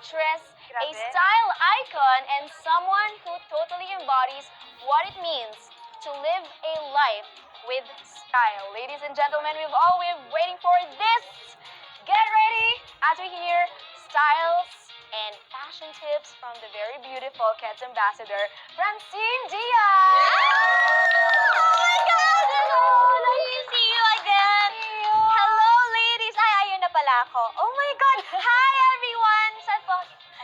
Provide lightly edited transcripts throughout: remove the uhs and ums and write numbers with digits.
actress, a Grabe. style icon, and someone who totally embodies what it means to live a life with style. Ladies and gentlemen, we've all been waiting for this. Get ready as we hear styles and fashion tips from the very beautiful Keds ambassador, Francine Diaz! Oh my God! Hello! Nice to see you again! Hello, ladies! Ay, ayun na pala ako. Oh my God! Hi, everyone! Saan po?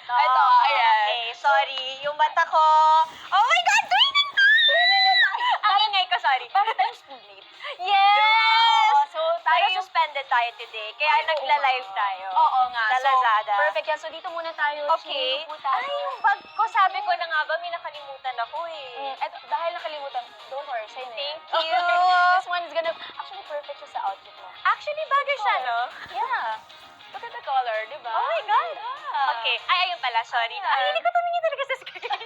Ito, ayan. Okay, sorry. Yung mata ko. Oh my God! Training time! Ang ingay ko, sorry. Para tayong schoolmate. Yes! So, Pero tayo suspended tayo today, kaya nagla-live tayo. Oo nga. Sa Lazada. So, perfect yan. So, dito muna tayo. Okay. Chill po tayo. Ay, yung bag ko, sabi ko na nga ba, may nakalimutan ako eh. Eto, dahil nakalimutan, don't worry, sa'yo na yan. Thank you. This one is gonna, actually perfect siya sa outfit mo. Actually, bagay siya, no? Yeah. Look at the color, di ba? Oh my God. Yeah. Okay. Ay, ayun pala. Sorry. Yeah. Ay, hindi ko tumingin talaga sa screen.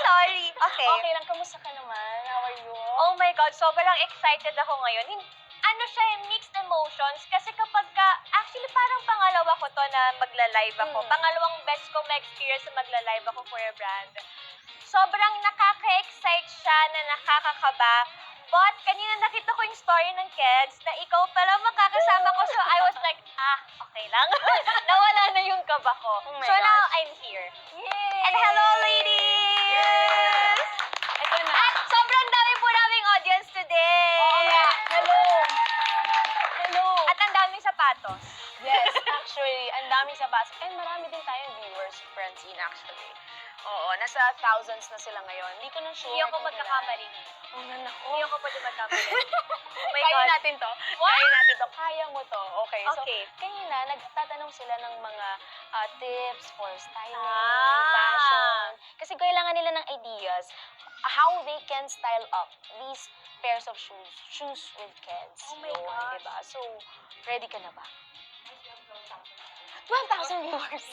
Sorry. Okay. Okay lang, kamusta ka naman? How are you? Oh my God, sobrang excited ako ngayon. Ano siya, mixed emotions. Kasi kapag ka, actually parang pangalawa ko to na magla-live ako. Pangalawang best ko ma-experience na magla-live ako for a brand. Sobrang nakaka-excite siya na nakakakaba. But kanina nakita ko yung story ng Keds na ikaw pala makakasama ko. So I was like, okay lang. Nawala na yung kaba ko. Oh my So now gosh. I'm here. Yay! And hello, ladies! Ito na. At sobrang dami po naming audience today. Oo nga. Hello! Hello! At ang daming sapatos. Yes, actually, ang daming sapatos. And marami din tayong viewers, Francine, actually. Oo, nasa thousands na sila ngayon. Hindi ko na sure. Hindi ako kung magkakamali. ilan. Oh, naku. Hindi ako pwede magkamali. Oh my Kaya God. natin to. What? Kaya natin to. Kaya mo to. Okay. So, Okay. kanina, nagtatanong sila ng mga tips for styling, Ah. fashion. Kasi kailangan nila ng ideas how they can style up these pairs of shoes. Shoes with kids. Oh my Yun, gosh. diba? So, ready ka na ba? 12,000 viewers.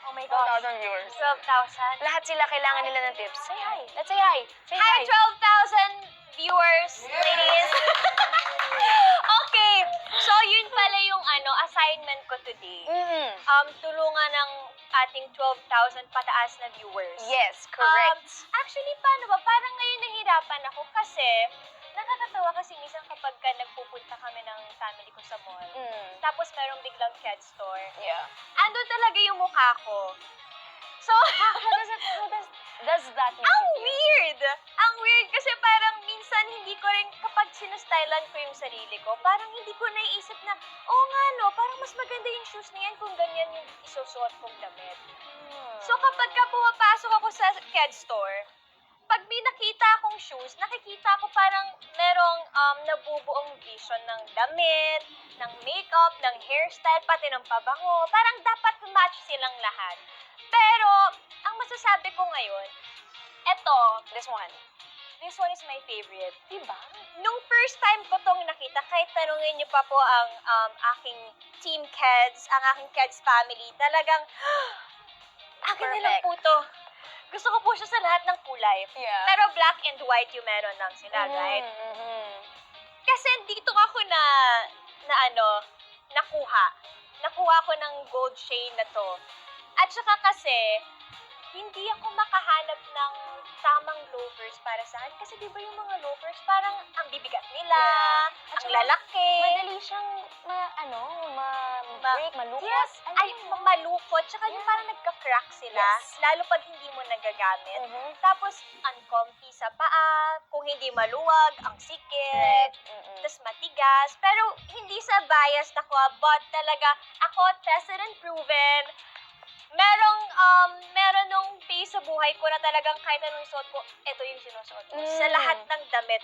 Oh my gosh. 12,000 viewers. 12,000. Lahat sila kailangan nila ng tips. Say hi. Let's say hi. Say Hi, 12,000 viewers, ladies. Okay. So, yun pala yung assignment ko today. Mm-mm. Tulungan ng ating 12,000 pataas na viewers. Yes, correct. Actually, paano ba? Parang ngayon nahirapan ako kasi nakakatawa kasi minsan kapag ka nagpupunta kami ng family ko sa mall, tapos merong biglang Ked store, Yeah. andun talaga yung mukha ko. So, Does that make ang you feel? weird! Ang weird kasi parang minsan hindi ko rin, kapag sinustylan ko yung sarili ko, parang hindi ko naiisip na, oh nga no, parang mas maganda yung shoes na yan kung ganyan yung isusuot kong damit. So kapag ka pumapasok ako sa Ked store, pag may nakita akong shoes, nakikita ko parang merong nabubuong vision ng damit, ng makeup, ng hairstyle, pati ng pabango. Parang dapat match silang lahat. Pero, ang masasabi ko ngayon, This one. this one is my favorite. Diba? Nung first time ko tong nakita, kahit tanungin niyo pa po ang aking Team Keds, ang aking Keds family, talagang, akin na lang Perfect. po to. Gusto ko po siya sa lahat ng kulay. Yeah. Pero black and white yung meron lang sila, right? Kasi dito ako nakuha. Nakuha ko ng gold chain na to. At saka kasi, hindi ako makahanap ng tamang loafers para sa akin. Kasi di ba yung mga loafers, parang ang bibigat nila, Yeah. At ang saka, lalaki. Madali siyang ma-break, malukot. Yes, ay malukot. Tsaka yung parang nagka-crack sila, Yes. lalo pag hindi mo nagagamit. Mhm. Tapos, uncomfy sa paa, kung hindi maluwag, ang sikip, tas matigas. Pero, hindi sa bias ako, but talaga, ako, tested and proven. Meron nung phase sa buhay ko na talagang kahit anong suot ko, ito yung sinusuot ko. Sa lahat ng damit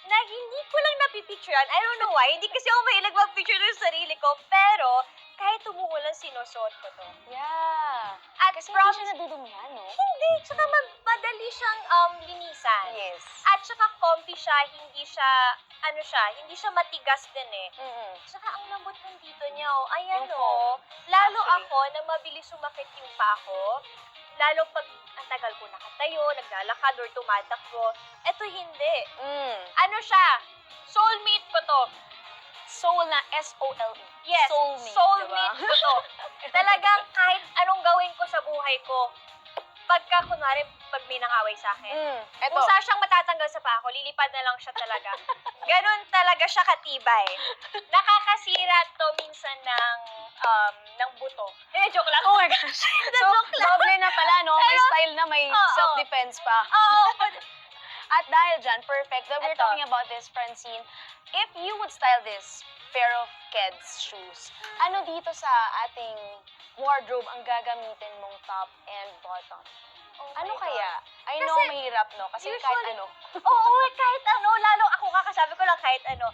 na hindi ko lang napipicturean. I don't know why. Hindi kasi ako mahilig mag-picture ng sarili ko. Pero, kahit tumuulan, sinusuot ko to. Yeah. At Kasi from... hindi siya nadudumihan, no? Hindi. Tsaka madali siyang linisan. Yes. At tsaka comfy siya. Hindi siya matigas din eh. Tsaka ang lambot ng dito niya, oh. Ayan, Yung oh. foam. Lalo Actually. ako na mabilis sumakit yung paa ko. Lalo pag ang tagal ko nakatayo, naglalakad or tumatakbo. Eto hindi. Ano siya? Soulmate ko to. soul na S-O-L-E. Yes, Soulmate, soulmate diba? ko to. Talagang kahit anong gawin ko sa buhay ko, pagka kunwari, pag may nangaway sa akin, Eto. kung saan siyang matatanggal sa paa ko, lilipad na lang siya talaga. Ganon talaga siya katibay. Nakakasira to minsan ng buto. Joke lang. Oh my gosh. So, Joke lang. doble na pala, no? May Pero- style na, may Oo. self-defense pa. Oo, At dahil dyan, perfect, that we're Eto. talking about this, Francine. If you would style this pair of kids' shoes, ano dito sa ating wardrobe ang gagamitin mong top and bottom? oh Ano my kaya? God. I know Kasi mahirap, no? Kasi kahit usually- ano. Oo, kahit ano, lalo ako kakasabi ko lang kahit ano.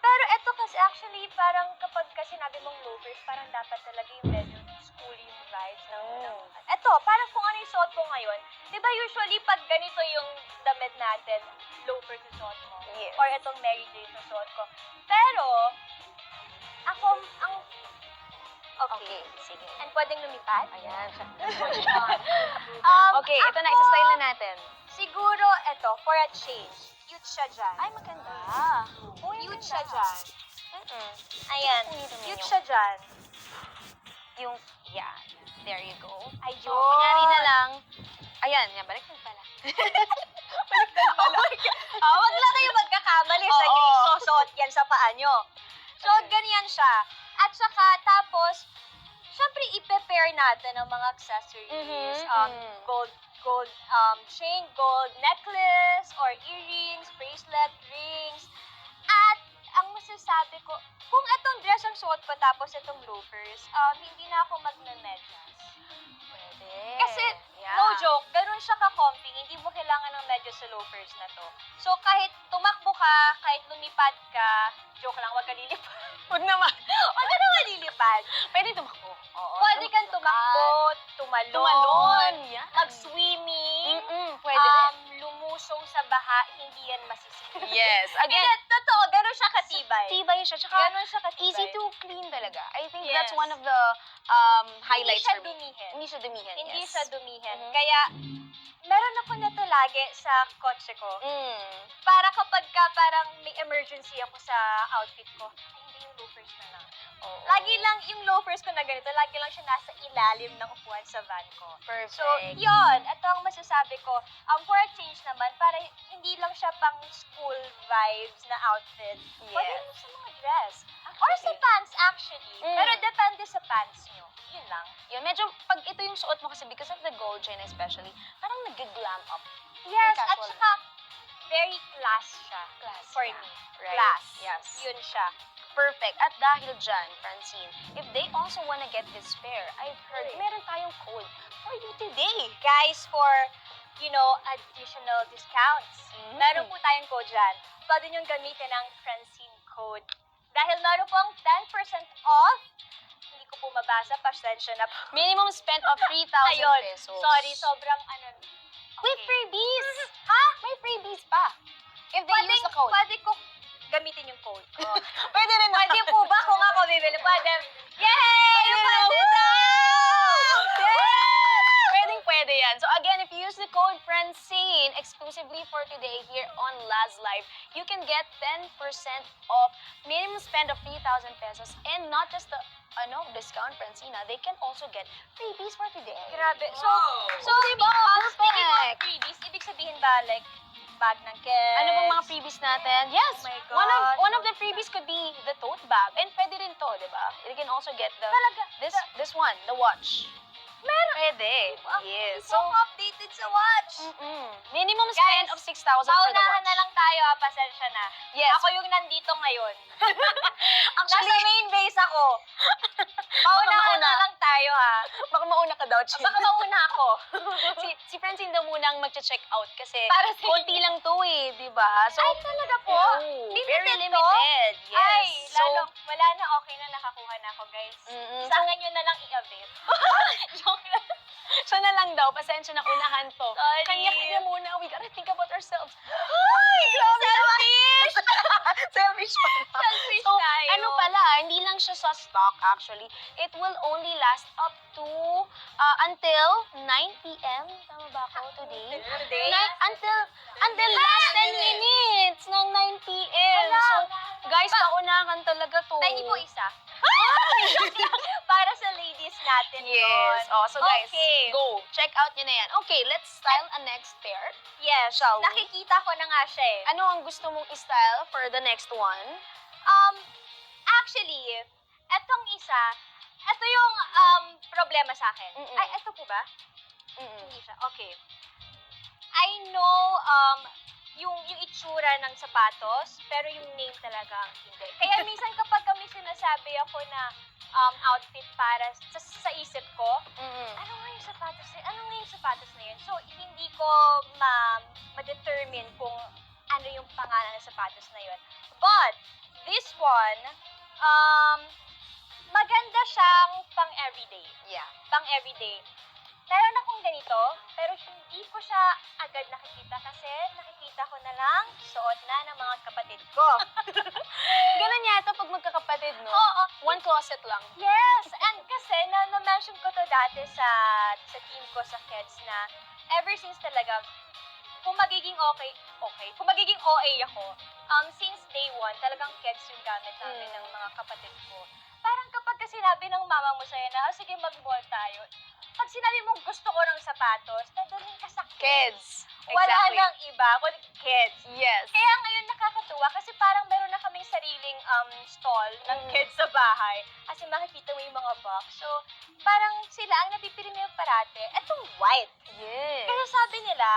Pero eto kasi actually, parang kapag kasi sinabi mong loafers, parang dapat talaga yung medyo school yung vibes ng eto, parang kung ano yung suot ko ngayon. Di ba usually pag ganito yung damit natin, loafers yung suot mo. Yes. Or etong Mary Jane yung suot ko. Pero, ako, Okay, sige. And pwedeng lumipad? Ayan. Um, Okay, ito na, ako, isa-style na natin. Siguro, eto, for a change, cute siya dyan. Ay, maganda. Cute siya dyan. Mm-mm. Ayan, Ito naman cute yung- siya dyan. Yung, yeah, there you go. Ayun. So, kunyari na lang, ayan, yan, baliktad pala. Oh my God. Wag lang kayo magkakamali sa Oo. isusuot yan sa paa nyo. So, ganyan siya. At saka, tapos, syempre, i-prepare natin ang mga accessories. Gold chain, gold necklace, or earrings, bracelet, rings. At, ang masasabi ko, kung itong dress ang suot ko tapos itong loafers, hindi na ako magme-medyas. Pwede. Kasi, yeah. no joke, ganun siya ka-comfy, hindi mo kailangan ng medyas sa loafers na to. So, kahit tumakbo ka, kahit lumipad ka, joke lang, wag ka lilipad. Huwag naman. Wag ka naman lilipad. Pwede tumakbo. Oo. Pwede kang tumakbo, tumalon, Tumalon. Yan. mag-swimming, Pwede rin. lumusong sa baha, hindi yan masisira. Yes. Again, Hindi, totoo, ganun siya katibay. tibay siya. Tsaka, Ganun siya katibay. easy to clean talaga. I think Yes. that's one of the highlights Hindi siya for me. dumihin. Hindi siya dumihin, Hindi yes. siya dumihin. Mhm. Kaya, meron ako nito lagi sa kotse ko. Mm. Para kapag ka parang may emergency ako sa outfit ko, ay hindi yung loafers na lang. Oo. Lagi lang yung loafers ko na ganito, lagi lang siya nasa ilalim ng upuan sa van ko. Perfect. So, yun. Ito ang masasabi ko. For a change naman, para hindi lang siya pang school vibes na outfit. Pwede Yes. mo sa mga dress. Or sa pants, actually. Mm. Pero depende sa pants nyo. Yun lang. Yun, medyo, pag ito yung suot mo kasi because of the gold chain especially, parang nag-glam up. Yes, at casual. saka, very class siya. Class, For yeah. me. Right. Class. Yes. Yun siya. Perfect. At dahil dyan, Francine, if they also wanna get this pair, I've heard, meron tayong code for you today. Guys, for, additional discounts, Mhm. meron po tayong code dyan. Pwede nyo gamitin ang Francine code. Dahil meron po ang 10% off. Hindi ko po mabasa, pasensya na po. Minimum spend of 3,000 Ayun, pesos. sorry, sobrang With okay. freebies! Ha? May freebies pa. If they use the code. Pwede ko gamitin yung code ko. Pwede rin Pwede po ba kung ako bibili? Pwede. Yay! Pwede daw! Yes! Pwedeng-pwede yan. So again, if you use the code Francine exclusively for today here on Laz Live, you can get 10% off minimum spend of 3,000 pesos and not just the discount Francina, they can also get freebies for today. Grabe. So, diba? speaking of Perfect. freebies, ibig sabihin ba, like, bag ng kids? Ano bang mga freebies natin? Yes. Oh my One of gosh. the freebies could be the tote bag. And pwede rin to, di ba? You can also get the Talaga? this one, the watch. Meron. Pwede. Yes. So, So, updated sa watch. minimum spend Guys, of 6,000 for the Paunahan watch. na lang tayo, pasensya na. Yes. Ako yung nandito ngayon. Actually, Nasa main base ako. Paunahan na lang tayo, ha? baka mauna ka daw, Chin. Baka mauna ako. si Francine daw muna ang magche-check out kasi Para sa konti lang to eh, di ba? So, Ay, talaga po? Oo, Limited very to? limited. Yes. Ay, So, lalo, wala na, okay na, nakakuha na ako, guys. Mm-mm. Sa akin yun na lang i-avail. Joke lang. siya na lang daw, pasensya na unahan to. Sorry. Kanya-kanya muna, we gotta think about ourselves. Ay, grabe Selfish! Selfish pa. Selfish So, tayo. ano pala, hindi lang siya sa stock actually. It will only last up to until 9 p.m. Tama ba ako today? Today? Until last 10 minutes ng 9 p.m. Hala. So, guys, paunahan talaga to. Tayo po isa. Para sa ladies natin Yes. yun. Oh, so guys, Okay. go. Check out nyo na yan. Okay, let's style a next pair. Yes. Shall we? Nakikita ko na nga siya eh. Ano ang gusto mong i-style for the next one? Actually, etong isa, ito yung problema sa akin. Mm-mm. Ay, ito po ba? Mm-mm. Hindi siya. Okay. I know, yung itsura ng sapatos, pero yung name talaga hindi. Kaya minsan kapag kami sinasabi ako na outfit para sa isip ko, Mm-mm. ano nga yung sapatos na yun? Ano nga yung sapatos na yun? So, hindi ko ma-determine kung ano yung pangalan ng sapatos na yun. But, this one, maganda siyang pang everyday. Yeah. Pang everyday. Meron akong ganito, pero hindi ko siya agad nakikita kasi nakikita ko na lang suot na ng mga kapatid ko. Ganun yata pag magkakapatid, no? Oo. One closet lang. Yes! And kasi, na-mention ko to dati sa team ko sa kids na ever since talaga, kung magiging kung magiging OA ako, since day one, talagang kids yung gamit namin ng mga kapatid ko. Parang kapag sinabi ng mama mo sa'yo na, sige mag-mall tayo, pag sinabi mong gusto ko ng sapatos, dadalhin ka sa kids. Kids. Wala Exactly. nang iba, kundi kids. Yes. Kaya ngayon nakakatuwa kasi parang meron na kaming sariling stall ng kids sa bahay. Kasi makikita mo yung mga box. So, parang sila ang napipili nila parate. Etong white. Yes. Kasi sabi nila,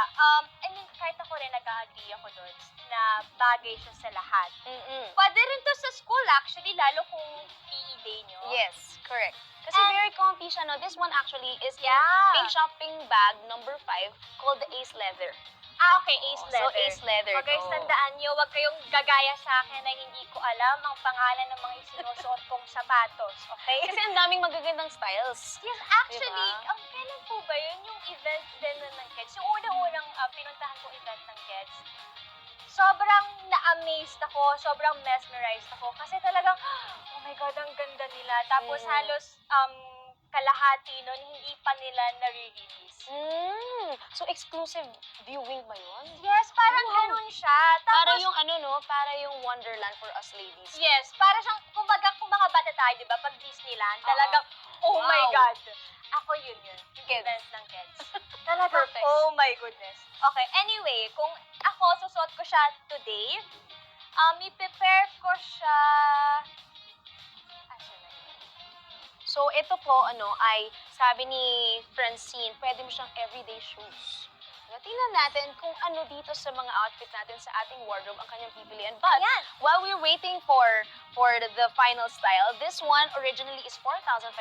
I mean, kahit ako rin nag-agree ako doon na bagay siya sa lahat. Mm-mm. Pwede rin to sa school actually, lalo kung PE day nyo. Yes, correct. Kasi And- very comfy siya, no? This one actually is Yeah. pink shopping bag number 5 called the Ace Leather. Okay, Ace Oh, Leather. So, Ace Leather O guys, to. tandaan nyo, huwag kayong gagaya sa akin na hindi ko alam ang pangalan ng mga isinusuot kong sapatos. Okay? Kasi ang daming magagandang styles. Yes, actually, Diba? kailan po ba yun? Yung event din ng kids. Yung unang-unang pinuntahan kong event ng kids. Sobrang na-amazed ako, sobrang mesmerized ako. Kasi talagang, oh my God, ang ganda nila. Tapos Mm. halos kalahati nun, hindi pa nila nare-release. So, exclusive viewing ba yun? Yes, parang Wow. ganun siya. Tapos, Para yung ano, no? Para yung Wonderland for us ladies. yes, para siyang, kumbaga, kung mga bata tayo, di ba, pag Disneyland, talagang, oh my Wow. God. Ako yun. Yung Kids. event ng kids. Talagang, Perfect. oh my goodness. Okay, anyway, kung ako, susuot ko siya today, i-prepare ko siya, asan na yun? So, ito po, ay, sabi ni Francine, pwede mo siyang everyday shoes. Tingnan natin kung ano dito sa mga outfit natin sa ating wardrobe ang kanyang pipilian. But, Ayan. while we're waiting for the final style, this one originally is 4,590.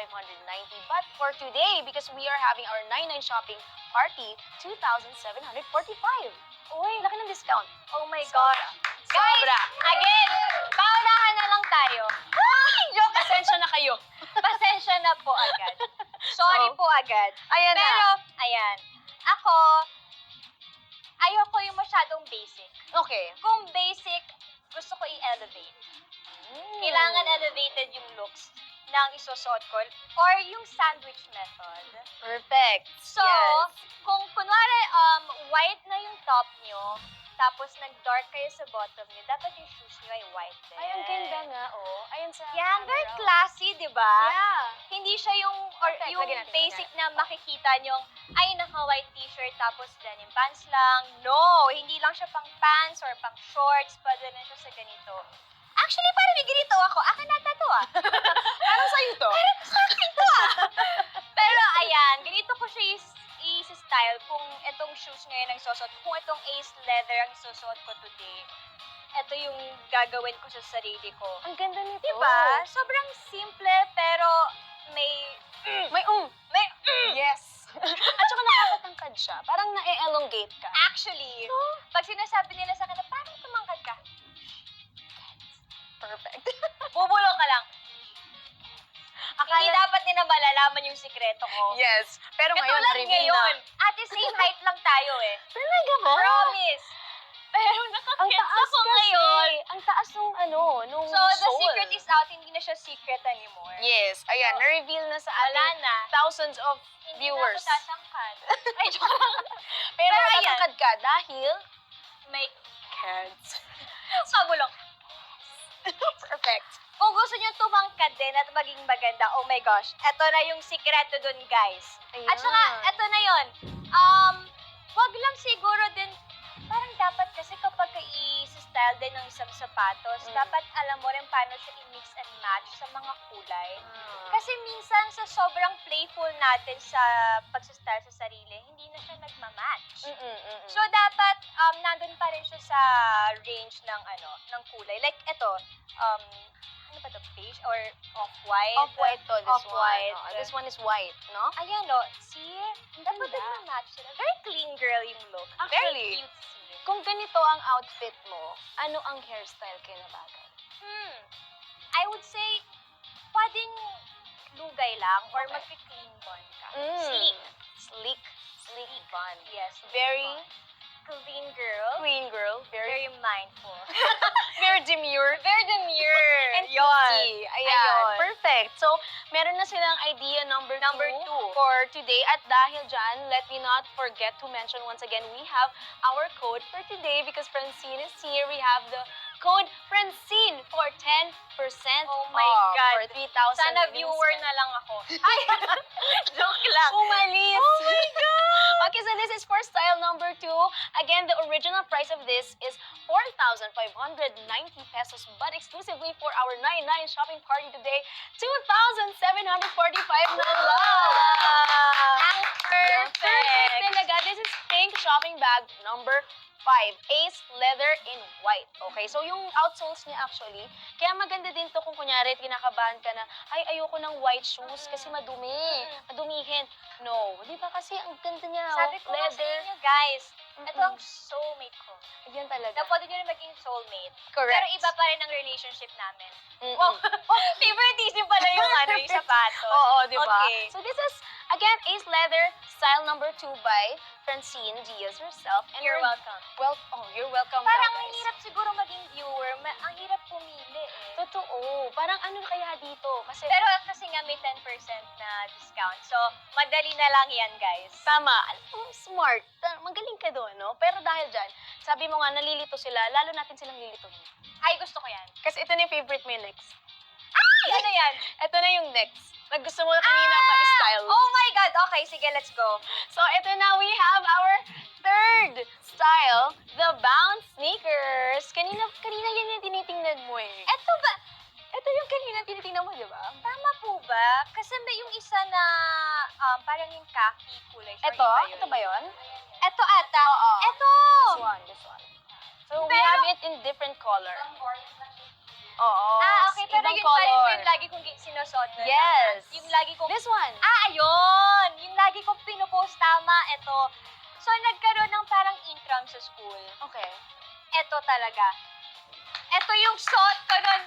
But for today, because we are having our 99 shopping party, 2,745. Uy, laki ng discount. Oh my Sobra. gosh. Guys, Sobra. again, paunahan na lang tayo. Joke, pasensya na kayo. Pasensya na po agad. Sorry So, po agad. Ayan na. Pero, ayan. Ako, ayoko yung masyadong basic. Okay. Kung basic, gusto ko i-elevate. Kailangan elevated yung looks ng isusuot ko. Or yung sandwich method. Perfect. So, Yes. kung kunwari white na yung top nyo, tapos nag-dark kayo sa bottom nyo, dapat yung shoes nyo ay white din. Ay, ang ganda nga, oh. Ayun sa Yan, very camera. classy, di ba? Yeah. Hindi siya yung, or Perfect. yung Lagyan natin, basic na makikita nyo, ay, naka-white t-shirt tapos denim pants lang. No! Hindi lang siya pang pants or pang shorts. Pwede rin siya sa ganito. Actually, parang may ganito ako. Akin nata to ah. Parang sa'yo to. Parang sa akin to ah. Pero ayan, ganito ko siya i-style kung itong shoes ngayon ang isusuot ko. Kung itong Ace Leather ang isusuot ko today. Ito yung gagawin ko sa sarili ko. Ang ganda nito. Diba? Sobrang simple pero may May Yes. At saka nakakatangkad siya. Parang na-elongate ka. actually, pag sinasabi nila sa akin na parang tumangkad ka, Perfect. bubulong ka lang. Hindi dapat nila malalaman yung sikreto ko. Yes. Pero ngayon, Katulad na-reveal ngayon, na. ate same height lang tayo eh. Talaga ba? Promise. Pero Ang nakakita taas ko kasi. ngayon. Ang taas nung nung So, the soul. secret is out. Hindi na siya secret anymore. Yes, ayan, So, na-reveal na sa Wala ating na. thousands of Hindi viewers. na ako tatangkad. Ay, joke lang. Pero Pero ayan. tatangkad ka dahil May kids. pabulong. Perfect. Kung gusto nyo tumangkad din at maging maganda, oh my gosh, eto na yung sikreto dun, guys. At saka, eto na yun. Wag lang siguro din, parang dapat kasi kapag i-style din ng isang sapatos, dapat alam mo rin paano siya i-mix and match sa mga kulay. Kasi minsan sa sobrang playful natin sa pag-style sa sarili, hindi na siya nagmamatch. So dapat nandun pa rin siya sa range ng ng kulay. Like ito, ano ba to, beige or off-white? Off-white to, this Off-white. one. This one is white, no? Ayan no, see? Dapat ganda. nagmamatch sila. Very clean girl yung look. Actually, Very cutesy. Kung ganito ang outfit mo, ano ang hairstyle kayo na bagay? I would say, pwedeng lugay lang or Okay. mag-clean bun ka. Sleek. Sleek. Sleek bun. Yes. Very Clean girl. clean girl. Very mindful. Very demure. Very demure. And Yun. cutesy. Ayan. Ayun. Perfect. So, meron na silang idea number two for today. At dahil dyan, let me not forget to mention once again, we have our code for today because Francine is here. We have the code Francine for 10% Oh my off God. for 3,000. Sana viewer na lang ako. Ay! Joke lang. Umalis. Oh my God! Okay, so this is for style number 2. Again, the original price of this is 4,590 pesos, but exclusively for our 9/9 shopping party today, 2,745 na lang. Ang Yeah, perfect perfect. talaga. This is pink shopping bag number 5. Ace leather in white. Okay, so yung outsoles niya actually, kaya maganda din to kung kunyari kinakabahan ka na, ay ayoko ng white shoes kasi madumi, madumihin. No, di ba kasi ang ganda niya. Sabi ko nga sa leather. inyo, guys, ito ang soulmate ko. Yan talaga. Na pwede nyo rin maging soulmate. Correct. Pero iba pa rin ang relationship namin. Mm-mm. Wow! Favoritism pala yung yung sapatos. Oo, di ba? Okay. So this is, again, Ace Leather, style number 2 by Francine Diaz herself. And You're we're- welcome. you're welcome Parang daw, ang guys. hirap siguro maging viewer. Ang hirap pumili eh. Totoo. Parang ano kaya dito? Kasi, Pero kasi nga may 10% na discount. So, madali na lang yan, guys. tama. Smart. Magaling ka doon, no? Pero dahil dyan, sabi mo nga, nalilito sila, lalo natin silang lilituhin. Ay, gusto ko yan. Kasi ito na yung favorite mo yung next. Ay, ano yan? Ito na yung next. Naggusto mo na kanina pa-style. Oh my God! Okay, sige, let's go. So, ito na, we have our third style, the bounce sneakers. Kanina yan yung tinitingnan mo eh. Eto ba? Ito yung kanina tinitingnan mo, di ba? Tama po ba? Kasi may yung isa na parang yung khaki kulay. Sure, Ito? iba yun. Ito ba yun? Eto ata. Oo. Eto! This one. So, we Pero- have it in different color. Oo. Okay, pero ibang yun pa rin po color. yung lagi kong sinusuot na. Yes. Yung lagi kong... This one. Ayun! Yung lagi kong pinupost, tama, eto. So, nagkaroon ng parang intram sa school. Okay. Eto talaga. Eto yung suot ko nun.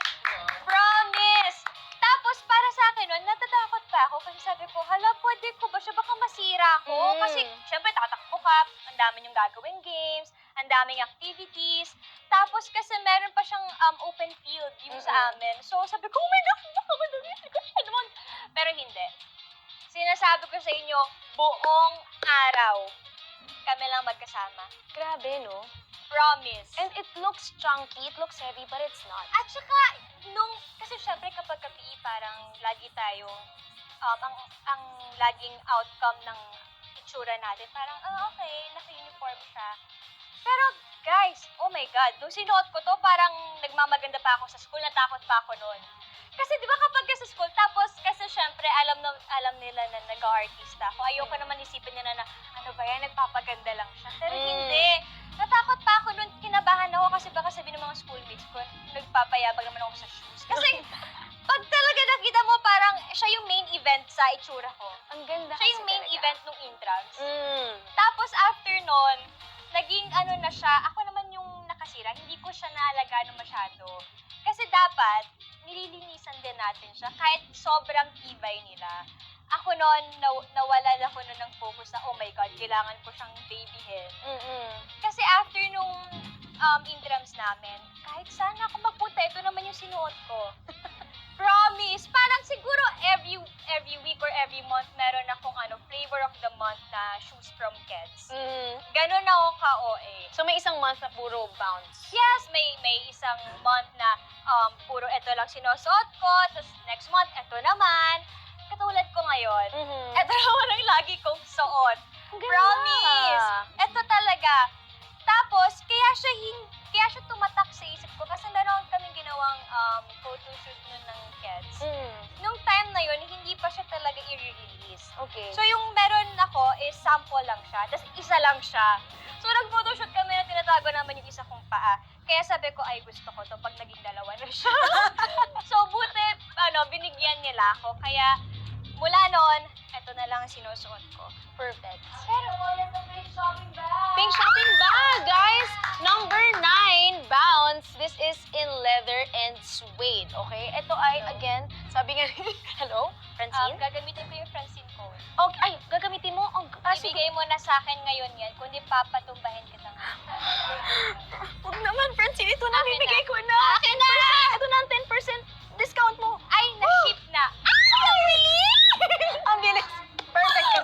Promise! Tapos, para sa akin nun, natatakot pa ako kasi sabi ko, hala, pwede ko ba siya? Baka masira ko. Mm. Kasi, syempre, tatakbo ka. Ang dami yung gagawing games. Ang daming activities. Tapos, kasi meron pa siyang open field yung sa amin. So, sabi ko, oh my God, baka madami. Naman. Pero hindi. Sinasabi ko sa inyo, buong araw, kami lang magkasama. Grabe, no? Promise. And it looks chunky, it looks heavy, but it's not. At saka, kasi syempre kapag PE parang lagi tayong, ang laging outcome ng itsura natin, parang, okay, naka-uniform siya. Pero, guys, oh my God, nung sinuot ko to, parang nagmamaganda pa ako sa school, natakot pa ako noon. Kasi di ba kapag ka sa school, tapos kasi syempre alam nila na nag-artista ako. Ayoko naman isipin nila na, ano ba yan, nagpapaganda lang siya. Pero hindi. Natakot pa ako noon, kinabahan ako kasi baka sabi ng mga schoolmates ko, nagpapayabag naman ako sa shoes. Kasi pag talaga nakita mo, parang siya yung main event sa itsura ko. Ang ganda Siya yung kasi main talaga. event nung intrams. Tapos, After nun, naging na siya, ako naman yung nakasira, hindi ko siya naalagaan masyado. Kasi dapat, nililinisan din natin siya, kahit sobrang tibay nila. Ako noon, nawalan ako noon ng focus na, oh my God, kailangan ko siyang babyhin. Kasi after nung intrams namin, kahit saan ako magpunta, ito naman yung sinuot ko. Promise! Parang siguro every week or every month meron akong flavor of the month na shoes from Keds. Ganon ako ka-OA. So may isang month na puro bounce. Yes, may isang month na puro eto lang sinusuot ko, tapos next month eto naman. Katulad ko ngayon, eto naman ang lagi kong suot. Promise! Eto talaga. Tapos, kaya siya tumatak sa isip ko kasi meron kaming ginawang photo shoot nun ng Keds. Nung time na yun, hindi pa siya talaga i-release. Okay. So, yung meron ako is sample lang siya, tapos isa lang siya. So, nag-photoshoot kami na tinatago naman yung isa kong paa. Kaya sabi ko, ay gusto ko to pag naging dalawa na siya. So, buti, binigyan nila ako. Kaya, mula noon, eto na lang ang sinusuot ko. Perfect. Pero, wala na may shopping bag. Pink shopping bag, guys! Number 9, bounce. This is in leather and suede, okay? Ito ay, again, sabi nga, hello, Francine? Gagamitin ko yung Francine code. Okay, ay, gagamitin mo? Sige. Ibigay mo na sa akin ngayon yan, kundi papatumbahin kita nga. Huwag naman, Francine. Ito na, Akin bibigay na. ko na. Akin na! Ito na ang 10% discount mo. Ay, na-ship na. Ang bilis! Ang bilis. Perfect ka.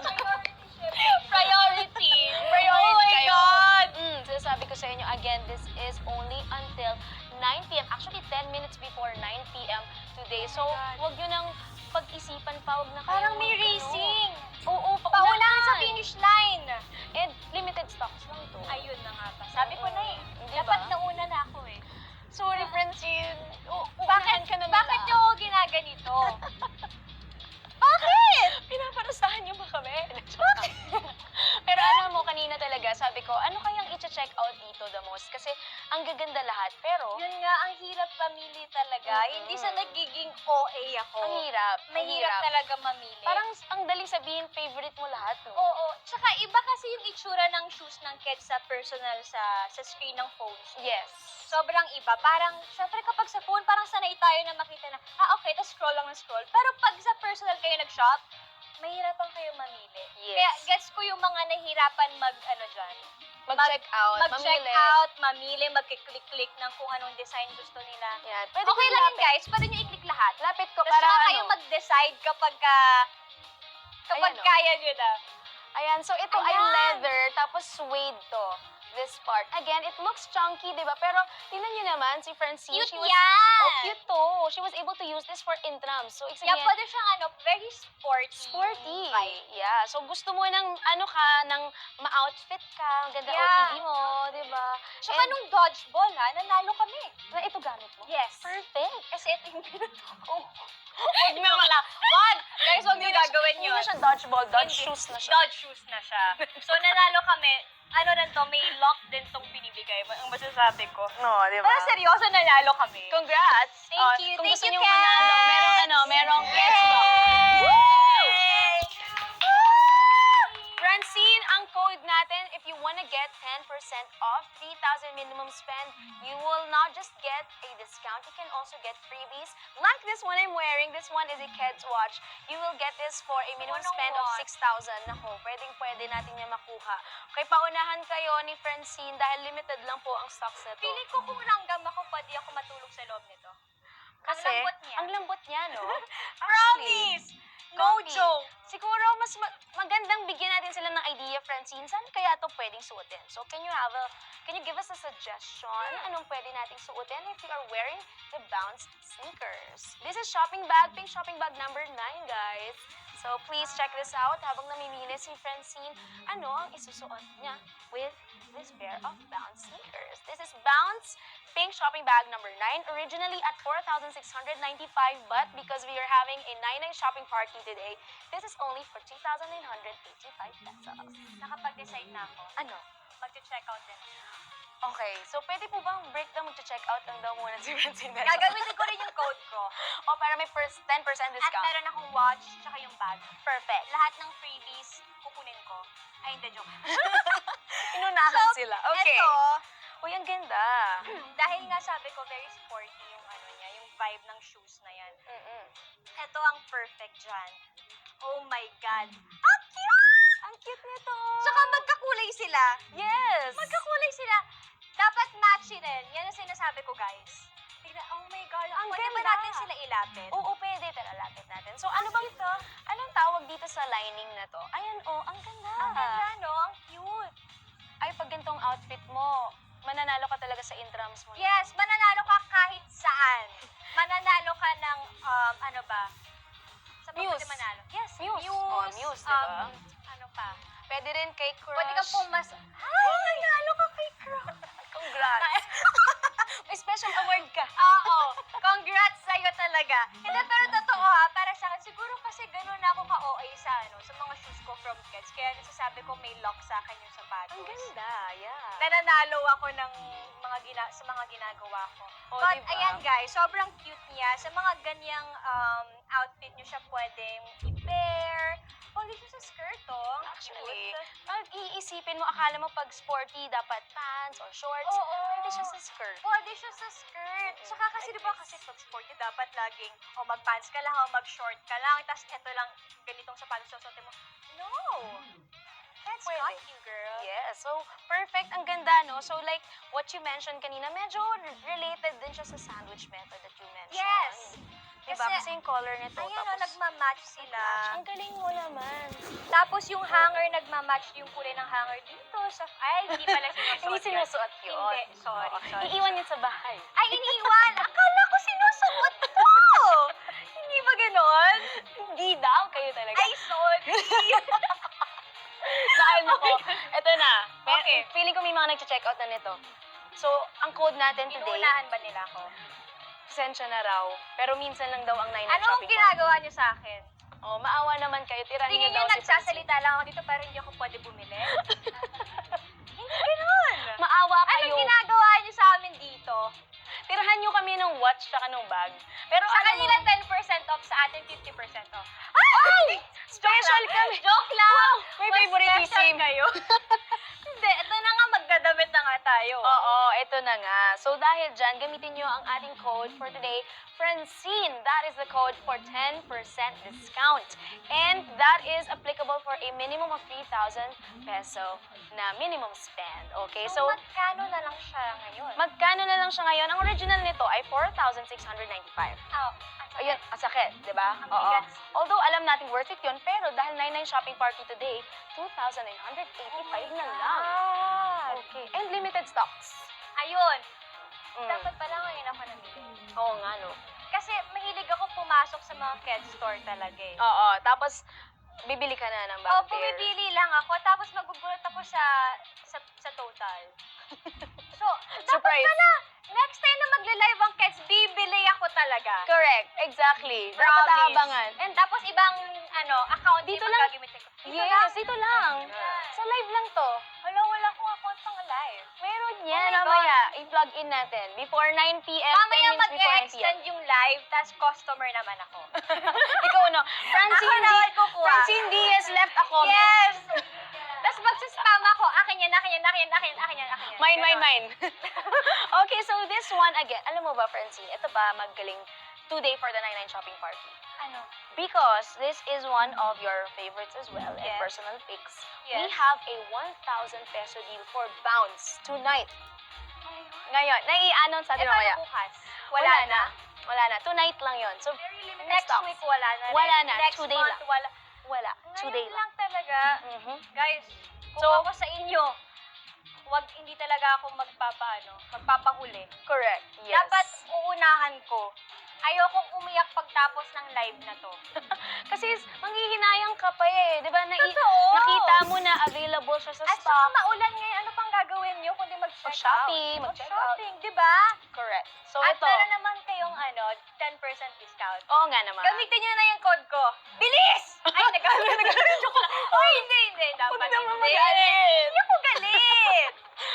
Priority. Priority Oh my kayo. God! So sabi ko sa inyo, again, this is only until 9 p.m. Actually, 10 minutes before 9 p.m. today. So, wag nyo nang pag-isipan pa. Wag na kayo. Parang may racing. Oo, Paunahan sa finish line. And limited stocks lang to. Ayun na nga ba. Sabi ko na eh. Di ba? Dapat nauna na ako eh. Sorry, Francine. Bakit ka na bakit nila. niyo ako ginaganito? Bakit? Pinaparusahan niyo ba kami? Bakit? Pero alam mo, kanina talaga, sabi ko, ano kayang i-check out dito the most? Kasi ang gaganda lahat, pero Yun nga, ang hirap pamili talaga. Hindi sa nagiging OA ako. ang hirap. Mahirap talaga mamili. Parang ang daling sabihin, favorite mo lahat, no? Oo. Tsaka iba kasi yung itsura ng shoes ng Keds sa personal sa screen ng phones. Yes. Sobrang iba. Parang, syempre kapag sa phone, parang sanay tayo na makita na, okay, tapos scroll lang ng scroll. Pero pag sa personal kayo nag-shop, mahirapan kayo mamili. Yes. Kaya gets ko yung mga nahihirapan dyan. Mag-check out, Mag-check mamili. out, mamili, mag-click-click ng kung anong design gusto nila. Yan. Pwede Okay ko lang yun, lapit. guys. Pwede nyo i-click lahat. Lapit ko Tapos para saka ano. kayo mag-decide kapag Ayan, oh. kaya nyo na. Ayan, so ito ay Ayan. leather, tapos suede to. This part. Again, it looks chunky, di ba? Pero, tingnan niyo naman, si Francine, Cute she was, yan! oh, cute to. She was able to use this for intrams. So, Yeah, excited. pwede siyang very sporty. Sporty. vibe. Yeah. So, gusto mo ng, ng ma-outfit ka, ang ganda Yeah. OTD mo, di ba? Tsaka And- nung dodgeball, nanalo kami. Na ito gamit mo? Yes. Perfect. Kasi ito yung pinuto ko. Huwag Joke lang. Wag! Guys, huwag niyo gagawin Hindi yun. na siya dodgeball, dodge Hindi. shoes na siya. Dodge shoes na siya. So, nanalo kami. May lock din tong binibigay. Ang masasabi ko. No, di ba? Pero seryoso, nanalo kami. Congrats! Thank you. Kung Thank gusto you, niyo Keds! manalo, merong Keds box. Yay! Francine, ang code natin, if you wanna get 10% off 3,000 minimum spend, you will not just get a discount, you can also get freebies. Like this one I'm wearing, this one is a Keds watch. You will get this for a minimum Anong spend of watch? 6,000. Nako, pwede natin yung makuha. Okay, paunahan kayo ni Francine dahil limited lang po ang stocks na to. Feeling ko kung ranggam ako, pwede ako matulog sa loob nito. Kasi, ang lambot niya. ang lambot niya, no? Promise! No Coffee. joke! Siguro, mas magandang bigyan natin sila ng idea, Francine. Saan kaya ito pwedeng suotin? So, can you give us a suggestion? Anong pwede nating suotin if you are wearing the Bounce sneakers? This is shopping bag, pink shopping bag number 9, guys. So, please check this out. Habang namimili si Francine, ano ang isusuot niya with this pair of Bounce sneakers. This is Bounce pink shopping bag number 9, originally at 4,695, but because we are having a 9-9 shopping party today, this is only for 2,985 pesos. Nakapag-decide na ako. Ano? Mag-check out din. Okay, so pwede po bang break down mag-check out lang daw muna si Francine? Gagamitin ko rin yung code ko. O, para may 10% At discount. meron akong watch, tsaka yung bag. Perfect. Lahat ng freebies, kukunin ko. Ay, hindi, joke. Inunahan sila. Okay. Ito, Uy, ang ganda. dahil nga sabi ko, very sporty yung niya, yung vibe ng shoes na yan. Mm-mm. Ito ang perfect dyan. Oh my God. Ang cute! Ang cute nito. Tsaka magkakulay sila. Yes. Magkakulay sila. Dapat matchy rin. Yan ang sinasabi ko, guys. Tignan, oh my God. Ang Pwede ba ganda. natin sila ilapit? Oo, pwede. Tara, lapit natin. So, ano bang ito? Anong tawag dito sa lining na to? Ayan, ang ganda. Ang ganda, no? Ang cute. Ay, pag ganitong outfit mo, mananalo ka talaga sa intrams mo. Yes, mananalo ka kahit saan. Mananalo ka ng, ano ba? Sa Muse. pwede manalo? Yes, Muse. Muse. Oh, Muse, diba? Ano pa? Pwede rin kay Crush. Pwede ka pumas... Ay, nanalo ka kay Crush. Congrats. May special award ka. Oo. Congrats sa'yo talaga. Hindi, pero totoo para sa akin, siguro kasi ganun na ako ka-OA sa mga shoes ko from kids. Kaya nasasabi ko may lock sa akin yung sapatos. Ang ganda, yeah. Nananalo ako ng sa mga ginagawa ko. Oh, But diba? ayan guys, sobrang cute niya. Sa mga ganyang outfit nyo siya pwedeng i-pair. Pwede siya sa skirt, oh. Ang Actually, cute. pag iisipin mo, akala mo pag sporty, dapat pants or shorts. Oo. Pwede siya sa skirt. Pwede siya sa skirt. Saka kasi I di ba guess. kasi pag sporty dapat laging mag-pants ka lang o mag-short ka lang. Tapos eto lang, ganitong sapatos susuotin mo. No! That's Pwede. not you, girl. Yes. So, perfect. Ang ganda, no? So, like, what you mentioned kanina, medyo related din siya sa sandwich method that you mentioned. Yes! Diba? Kasi- Kasi yung color nito. Ayan o, tapos, nagmamatch sila. ang galing mo naman. Tapos yung hanger, nagmamatch yung kulay ng hanger dito. Ay, hindi pala sinusuot Hindi yun. sinusuot yun. Hindi, sorry, Oo. sorry. Iiwan yun sa bahay. Ay, iniiwan! Akala ko sinusuot ko! Hindi ba ganon? Hindi daw kayo talaga. Ay, sorry! Saan ako? Ito na. Okay. Feeling ko may mga nag-check out na nito. So, ang code natin today, Inuunahan ba nila ako? pasensya na raw. Pero minsan lang daw ang 9 Ano ang ginagawa niyo sa akin? Oh, maawa naman kayo. Tirahin Tingin niyo niyo daw si Francine. nagsasalita lang ako dito pero hindi ako pwede bumili? Hindi ganon! Maawa kayo. Anong ginagawa niyo sa amin dito? Tirahan niyo kami ng watch tsaka ng bag. Pero Sa ano kanila mo, 10% off, sa atin 50% off. Ay! Special kami. Joke lang! Wow, may Mas favoritism. special kayo. Hindi, ito na nga, magdadamit na nga tayo. Oo, ito na nga. So dahil dyan, gamitin nyo ang ating code for today, Francine. That is the code for 10% discount. And that is applicable for a minimum of 3,000 peso na minimum spend. Okay, So, so magkano na lang siya ngayon? magkano na lang siya ngayon? Ang original nito ay 4,695. Ayun, ang sakit, di ba? Ang Oo. bigat. Although alam natin worth it yun, pero dahil 99 shopping party today, 2,985 na lang. Ah, Okay. And limited stocks. ayun. Mm. Dapat pala ngayon ako namili. Oo nga, no? Kasi mahilig ako pumasok sa mga kids store talaga eh. Oo. Tapos, bibili ka na ng Oh, bag pair. pumipili lang ako, tapos magugulat ako sa total. So, dapat Surprise. pala, next time na magle-live ang kids, bibili ako talaga. Correct. Exactly. Dapat Promise. aabangan. And tapos ibang, account Dito yung lang? magagamitin ko. Yes, dito lang. Sa live lang to. Wala akong account pang live. Meron yan. Oh my Mamaya, i-plug in natin. Before 9 p.m., 10 Mamaya minutes before 9 p.m. mag-extend yung live, tas customer naman ako. Ikaw, no? Ako na kukuha. Francine Diaz left a comment. Yes! Tapos magsispam ako, akin yan. Mine. Okay, so this one again. Alam mo ba, Francine, ito ba magaling today for the 99 shopping party? Ano? Because this is one of your favorites as well and Yes. personal picks. We Yes. have a 1,000 peso deal for Bounce tonight. Ngayon, nai-announce natin mamaya. bukas? Wala na. Tonight lang yon. So, Very limited next stocks. week, Wala na. Wala na. Next Today month, lang. wala. wala. Today Ngayon lang. lang talaga. Mhm. Guys, kung So- ako sa inyo, hindi talaga ako magpapahuli. Correct. Yes. Dapat uunahan ko. Ayokong umiyak pagtapos ng live na to. Kasi manghihinayang ka pa eh. Di ba? Totoo. Nakita mo na available siya sa At saka stock. maulan ngayon, ano pang gagawin nyo kundi mag-check Mag-shopping, out? mag-check Mag-shopping, di ba? Correct. So, At ito. meron naman kayong 10% discount. Oo nga naman. Gamitin nyo na yung code ko. Bilis! Ay, nag-joke lang. Oy, hindi. Dapat Huwag naman hindi. magalit. Hindi ako galit.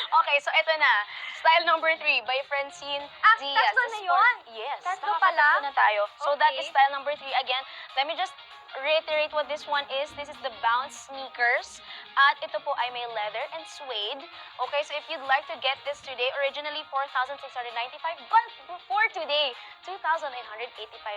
Okay, so ito na. Style number 3 by Francine Diaz. tatlo na yun? Yes. Tatlo nakakatatlo pala? na tayo. So that Okay. is style number 3. Again, let me just reiterate what this one is. This is the Bounce sneakers. At ito po ay may leather and suede. Okay, so if you'd like to get this today, originally 4,695, but for today, 2,985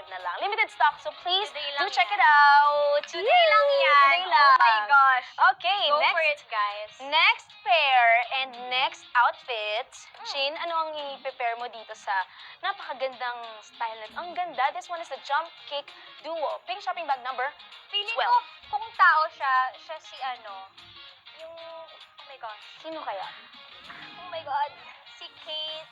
na lang. Limited stock, so please Today do lang check yan. it out. Today lang yan. Today lang. Oh my gosh. Okay, Go next. for it, guys. Next pair and next outfit. Chin, ano ang i-prepare mo dito sa napakagandang style na ito? Ang ganda. This one is the Jump Kick Duo. Pink shopping bag number Feeling 12. ko, kung tao siya si yung, oh my gosh. Sino kaya? Oh my God. Si Kate.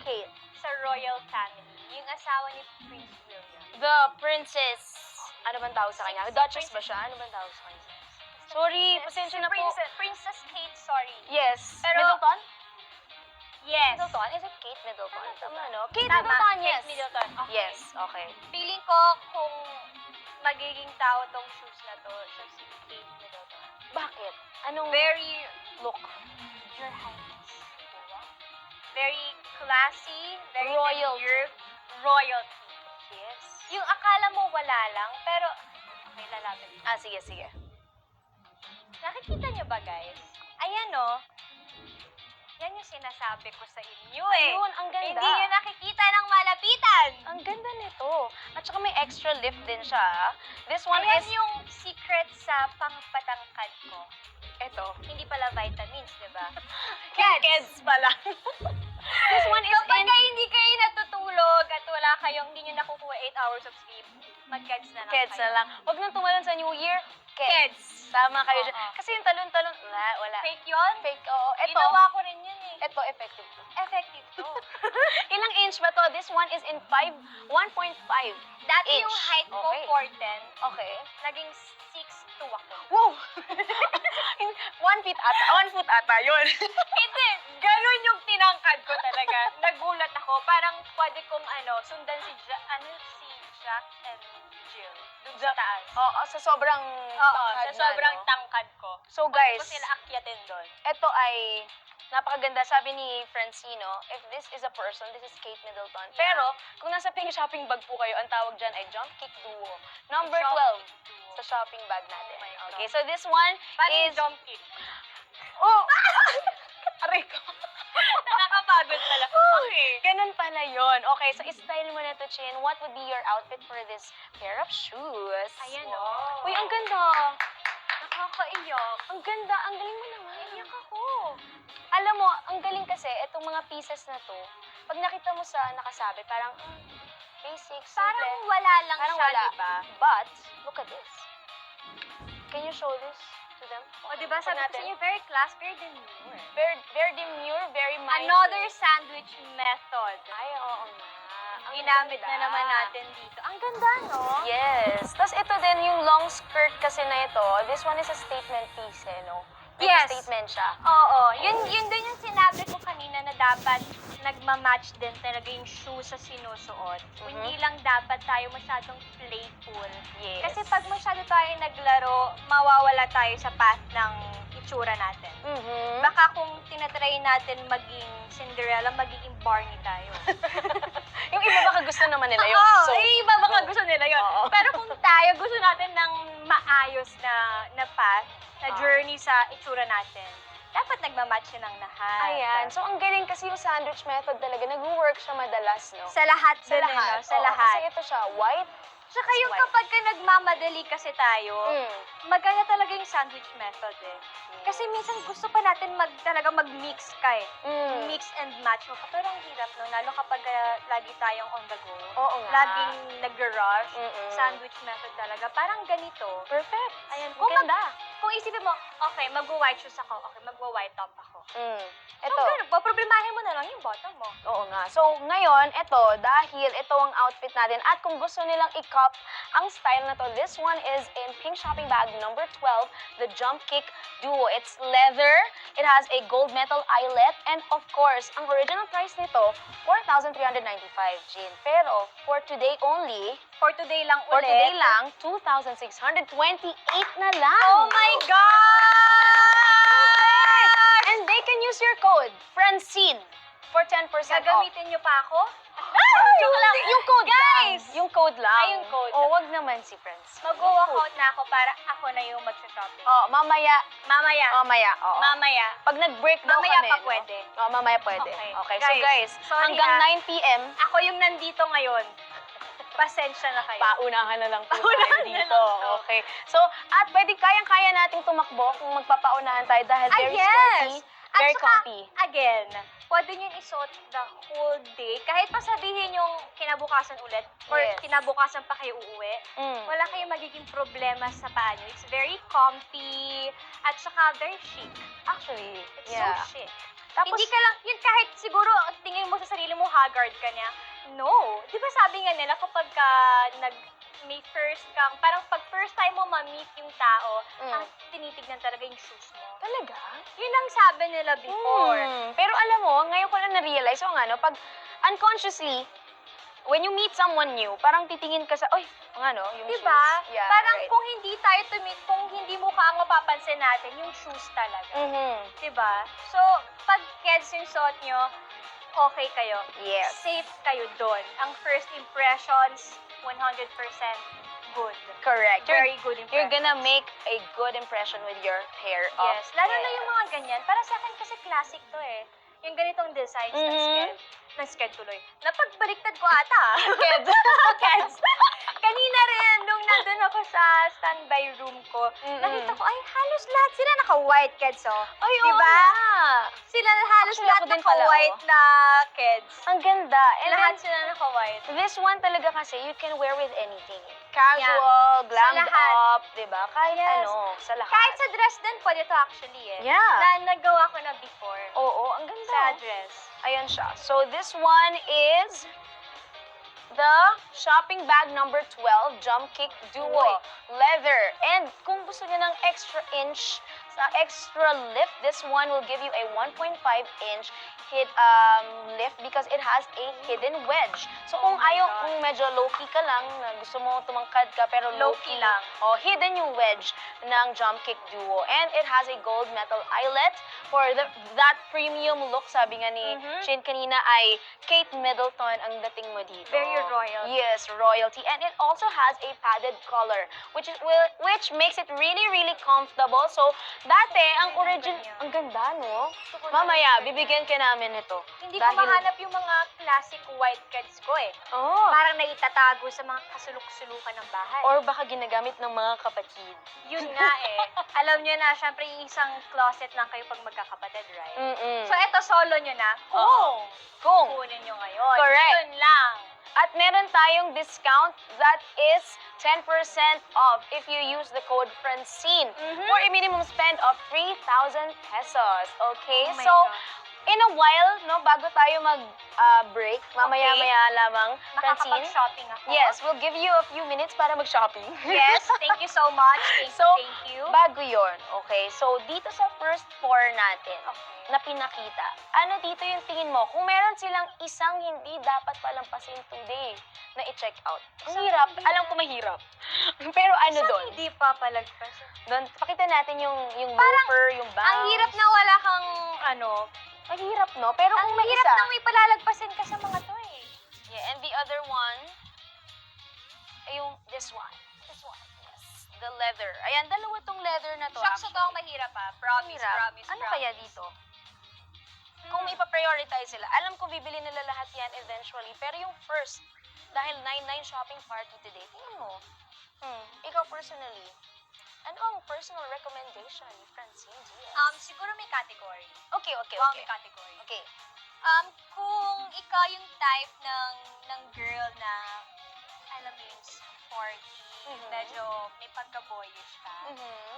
Kate. Sa royal family. Yung asawa ni Prince William. The princess. Ano bang tawag sa kanya? Si Duchess ba siya? Ano bang tawag sa kanya? Sorry, pasensya na po. Princess Kate, sorry. Yes. Pero- Middleton? Yes. Middleton? Is it Kate Middleton? Tama, no? Kate Tama, Middleton, Kate yes. Middleton. Okay. Yes, okay. Feeling ko kung magiging tao tong shoes na to, siya si Kate Middleton. Bakit? Anong Very, look? Your Highness. Very classy, very Royal. demure, royalty. Yes. Yung akala mo wala lang, pero okay, lalapit. Ah, sige, sige. Nakikita niyo ba, guys? Ayan, no? Yan yung sinasabi ko sa inyo, eh. Ayun, ang ganda. Hindi niyo nakikita ng malapitan. Ang ganda nito. At saka may extra lift din siya. Ah. This one Ayan is... yung secret sa pangpatangkad ko. Ito. Hindi pala vitamins, di ba? Kids pala. This one is Kapag in... hindi kayo natutulog at wala kayong, hindi nyo nakukuha 8 hours of sleep, mag-kids na lang Kids kayo. na lang. Huwag nang tumalon sa New Year. Kids. Tama kayo dyan. Oo. Kasi yung talon-talon, wala. Fake yun? Fake, oo. Ito, Ginawa ko rin yun eh. ito, effective to. Effective to. Ilang inch ba to? This one is in 1.5 Dati inch. yung height ko, Okay. 4'10", Okay. naging 6'2" ako. Wow! 1 foot ata yun. Hindi, ganun yung tinangkad ko talaga. Nagulat ako. Parang pwede kong sundan si Jack and Jill. Dun sa taas. Oo, sa sobrang Oo, tangkad sa sobrang na, no? tangkad ko. So Pwede guys, ko sila akyatin doon. ito ay napakaganda. Sabi ni Francino, if this is a person, this is Kate Middleton. Yeah. Pero, kung nasa pink shopping bag po kayo, ang tawag dyan ay Jump Kick Duo. Number Jump 12 Kick Duo. sa shopping bag natin. Oh my God. Okay, so this one Paano is... yung jump kick? Oh! Aray ko. Nakakapagod pala. Okay. Ganun pala yun. Okay, so style mo na to, Chin. What would be your outfit for this pair of shoes? Ayan, Wow. oh. Uy, ang ganda. Nakakaiyak. Ang ganda. Ang galing mo naman. Iyak ako. Alam mo, ang galing kasi, itong mga pieces na to, pag nakita mo sa nakasabi, parang, basic, simple. Parang wala lang Parang siya, wala. diba? But, look at this. Can you show this to them? O, diba, sabi ko sa inyo, very class, very demure. Very demure, very mindful. Another sandwich method. Ay, oo nga. Ang Ginamit ganda. na naman natin dito. Ang ganda, no? Yes. Tapos ito din, yung long skirt kasi na ito, this one is a statement piece, eh, no? May Yes. statement siya. Oo. Yun din yung sinabi ko kanina na dapat nagmamatch din talaga yung shoe sa sinusuot. Hindi lang dapat tayo masyadong playful. Yes. Kasi pag masyado tayo naglaro, mawawala tayo sa path ng itsura natin. Mhm. Baka kung tinatry natin maging Cinderella, magiging Barney tayo. Yung iba baka gusto naman nila yun. Oo, So, iba baka gusto nila yun. Oo. Pero kung tayo gusto natin ng maayos na path, na journey sa itsura natin, dapat nagmamatch yun ang lahat. ayan. So, ang galing kasi yung sandwich method talaga. Nag-work siya madalas, no? Sa lahat Sa din, lahat. Sa Oo, lahat. Kasi ito siya, white. Tsaka yung white. kapag ka nagmamadali kasi tayo, Mm. maganda talaga yung sandwich method eh. Kasi minsan gusto pa natin talaga mag-mix ka eh. Mm. Mix and match mo. Pero ang hirap no, lalo kapag lagi tayong on the go. Oo nga. Laging nag-rush. Mm-mm. Sandwich method talaga. Parang ganito. Perfect. Ayan. Ang ganda. Kung isipin mo, okay, magwa-white shoes ako. Okay, magwa-white top ako. Mm. So, Ito. ganun, poproblemahin mo na lang yung bottom mo. Oo nga. So, ngayon, ito, dahil ito ang outfit natin, at kung gusto nilang i-cop ang style na to, this one is in pink shopping bag number 12, the Jump Kick Duo. It's leather, it has a gold metal eyelet, and of course, ang original price nito, 4,395, Jean. Pero, for today only, For today lang for ulit. today lang, 2,628 na lang. Oh my God! And they can use your code, Francine, for 10% off. Gagamitin niyo pa ako? Joke lang. Yung code Guys! lang. Nice! Yung code lang. Ay, yung code. O, wag naman si friends. Mag-walkout na ako para ako na yung mag-shopping. Oh, mamaya. Mamaya. Mamaya, oo. Mamaya. Pag nag-break daw Mamaya kami, pa no? pwede. Oh, mamaya pwede. Okay. Okay, so Guys, guys, sorry hanggang ah. 9 p.m., Ako yung nandito ngayon. Pasensya na kayo. paunahan na lang po tayo Paunahan na dito. lang to. Okay. So, at pwede kayang-kaya nating tumakbo kung magpapaunahan tayo dahil very sporty, At very saka, comfy. again, pwede nyo isuot the whole day. Kahit pa sabihin yung kinabukasan ulit or Yes. kinabukasan pa kayo uuwi, wala kayong magiging problema sa paa nyo. It's very comfy at saka very chic. Actually, It's yeah. so chic. Tapos, Hindi ka lang, yun kahit siguro tingin mo sa sarili mo haggard ka niya. No. Di ba sabi nga nila kapag ka may first kang, parang pag first time mo ma-meet yung tao, ang tinitignan talaga yung shoes mo. talaga? Yun ang sabi nila before. Pero alam mo, ngayon ko lang na-realize, so nga, no, pag unconsciously, when you meet someone new, parang titingin ka sa, oy, ano, yung Diba? shoes. Yeah, Parang right. kung hindi tayo kung hindi mukha ang mapapansin natin, yung shoes talaga. Diba? So, pag kids yung suot nyo, okay kayo. Yes. Safe kayo doon. Ang first impressions, 100% good. Correct. Very good impression. You're gonna make a good impression with your hair up. Yes. Lalo na yung mga ganyan. Para sa akin kasi classic to eh. Yung ganitong designs ng sked. Ng sked tuloy. Napagbaliktad ko ata. Kids. Kids. Kanina rin, nung nandun ako sa standby room ko, nakita ko, ay, halos lahat sila naka-white kids, oh. Ay, oo Diba? nga. Sila halos Actually, lahat ako din pala, naka-white na kids. Ang ganda. And Lahat then, sila naka-white. this one talaga kasi, you can wear with anything. Casual, glammed lahat. up, diba? Kahit Yes. ano, sa lahat. Kahit sa dress din, pwede to actually eh. Yeah. Na nagawa ko na before. Oo, ang ganda. Sa dress. Ayan siya. So, this one is the shopping bag number 12, Jump Kick Duo. Uy. Leather. And kung gusto niyo ng extra inch, sa extra lift, this one will give you a 1.5-inch lift because it has a hidden wedge. So, kung Oh my ayaw, God. kung medyo low-key ka lang, na gusto mo tumangkad ka, pero Low-key low-key lang. hidden yung wedge ng Jump Kick Duo. And it has a gold metal eyelet for that premium look. Sabi nga ni Shane kanina ay Kate Middleton ang dating mo dito. Very royal. Yes, royalty. And it also has a padded collar, which makes it really, really comfortable. So, dati, ang origin, ang ganda, no? Gusto ko Mamaya, na- bibigyan ka namin ito. Hindi ko mahanap yung mga classic white kids ko eh. Oh. Parang naitatago sa mga kasulok-sulukan ng bahay. Or baka ginagamit ng mga kapatid. Yun nga eh. Alam nyo na, syempre isang closet lang kayo pag magkakapatid, right? So, eto solo nyo na. Kung. Kunin nyo ngayon. Correct. Yun lang. At meron tayong discount that is 10% off if you use the code Francine for a minimum spend of 3,000 pesos. Okay? Oh my So, gosh. in a while, no, bago tayo mag-break, mamaya-maya lamang, Francine. Makakapag-shopping ako. Yes, we'll give you a few minutes para mag-shopping. Yes, thank you so much. So, Thank you. bago yon, okay? So, dito sa first four natin, na pinakita, ano dito yung tingin mo? Kung meron silang isang hindi dapat palampasin today na i-check out. Ang Isang hirap. hindi Alam ko mahirap. Pero ano Saan doon? hindi papalagpas? Doon, pakita natin yung Parang, loafer, yung bounce. Ang hirap na wala kang, Mahirap, no? Pero ang kung may hirap isa. nang may palalagpasin ka sa mga to eh. Yeah, and the other one, ay yung this one. This one, yes. The leather. Ayan, dalawa tong leather na to. Shucks, ito actually. ang mahirap ah. Promise, Mahirap. promise, Ano promise. kaya dito? Kung may pa-prioritize sila, alam ko bibili nila lahat yan eventually. Pero yung first, dahil 9-9 shopping party today, tingnan mo. Ikaw personally, ano ang personal recommendation ni Francine Diaz? Siguro may category. Okay. May category. Okay. Kung ikaw yung type ng girl na, alam mo yung sporty, medyo may pagka-boyish ka,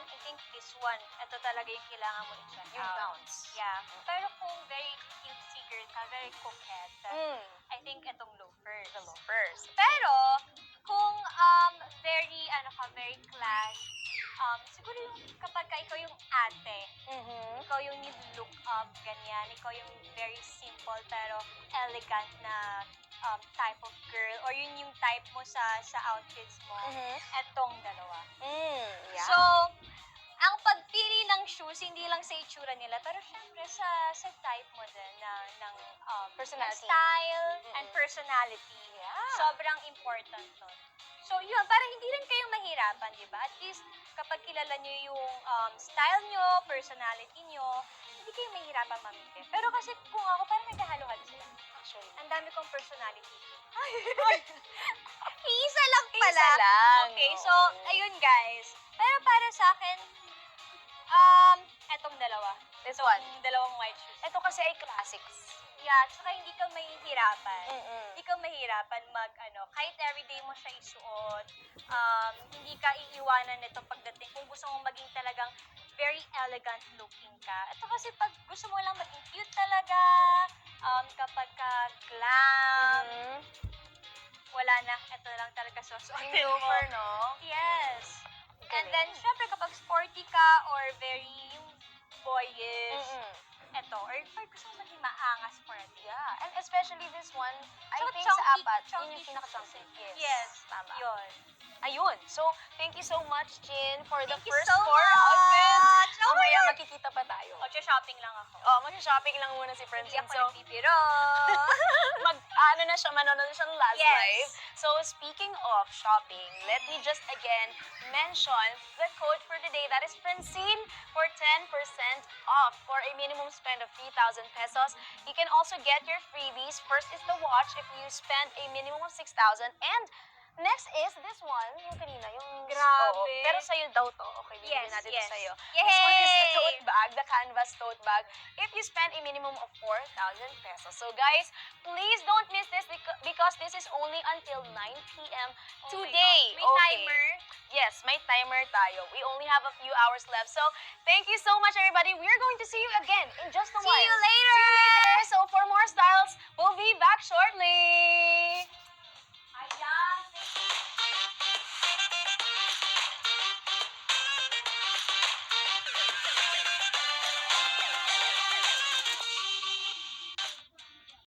I think this one, ito talaga yung kailangan mo i-check Yung out. bounce. Yeah. Pero kung very cutesy girl ka, very coquette, I think itong loafers. The loafers. Pero, kung very class, siguro yung kapag ikaw yung ate, ikaw yung look up, ganyan, ikaw yung very simple pero elegant na type of girl, or yun yung type mo sa outfits mo, etong dalawa. Yeah. So, ang pagpili ng shoes, hindi lang sa itsura nila, pero syempre sa type mo din ng Personality. style and personality. Yeah. Sobrang important nun. So, yun, para hindi rin kayo mahirapan, di ba? At least, kapag kilala nyo yung style nyo, personality nyo, hindi kayo mahirapan mamili. Pero kasi kung ako, parang naghahalo-halo sila. Actually. Ang dami kong personality. Iisa lang pala. Isa lang. Okay, so, Oo. ayun guys. Pero para sa akin, etong dalawa. This one. Yung dalawang white shoes. Ito kasi ay classics. Yeah, tsaka hindi ka mahihirapan. Mm-mm. Hindi ka mahirapan kahit everyday mo siya isuot, hindi ka iiwanan nito pagdating kung gusto mo maging talagang very elegant looking ka. Ito kasi pag gusto mo lang maging cute talaga, kapag ka glam, Mhm. wala na, ito lang talaga susuotin Yung mo. loafer, no? Yes. And Galing. then, syempre kapag sporty ka or very boyish, Mm-mm. ito, or gusto mo maging maangas for a day. Yeah, and especially this one, I Tsaka think chunky- sa apat, yun chunky yung shoes pinaka-chunky. kasi. Yes. Yes. Tama. Yun. Ayun. So, thank you so much, Jin, for the Thank you first so 4 outfits. much! Oh my Mamaya God! makikita pa tayo. Shopping lang ako. Oh, mag-shopping lang muna si Hindi Francine. ako So, nagbibiro. ano na siya, manonood na siyang last Yes. live. So, speaking of shopping, let me just again mention the code for today. That is Francine for 10% off for a minimum spend of 3,000 pesos. You can also get your freebies. First is the watch if you spend a minimum of 6,000. And next is this one, yung kanina, yung... Grabe. Oo, pero sa'yo daw to. Okay, bibigyan Yes, natin yes. to sa'yo. Yay! This one is the tote bag, the canvas tote bag. If you spend a minimum of 4,000 pesos. So guys, please don't miss this because this is only until 9 p.m. Oh my today. God. May Okay. timer. Yes, may timer tayo. We only have a few hours left. So, thank you so much, everybody. We're going to see you again in just a while. See you later! See you later. So, for more styles, we'll be back shortly.